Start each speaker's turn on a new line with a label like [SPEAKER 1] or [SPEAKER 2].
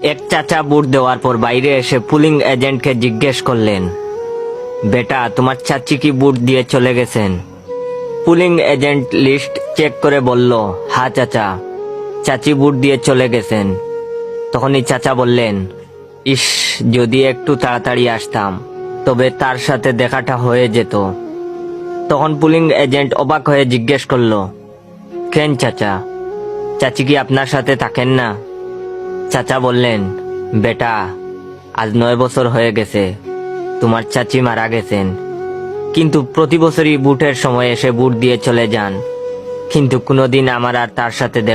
[SPEAKER 1] এক চাচা বুট দেওয়ার পর বাইরে এসে পুলিং এজেন্টকে জিজ্ঞেস করলেন, বেটা তোমার চাচি কি বুট দিয়ে চলে গেছেন? পুলিং এজেন্ট লিস্ট চেক করে বলল, হ্যাঁ চাচা, চাচি বুট দিয়ে চলে গেছেন। তখনই চাচা বললেন, ইস, যদি একটু তাড়াতাড়ি আসতাম তবে তার সাথে দেখাটা হয়ে যেত। তখন পুলিং এজেন্ট অবাক হয়ে জিজ্ঞেস করলো, কেন চাচা, চাচি কি আপনার সাথে থাকেন না? চাচা বললেন, বেটা আজ 9 বছর হয়ে গেছে তোমার চাচি মারা গেছেন, কিন্তু প্রতি বছরই বুটের সময় এসে বুট দিয়ে চলে যান, কিন্তু কোনোদিন আমার আর তার সাথে দেখা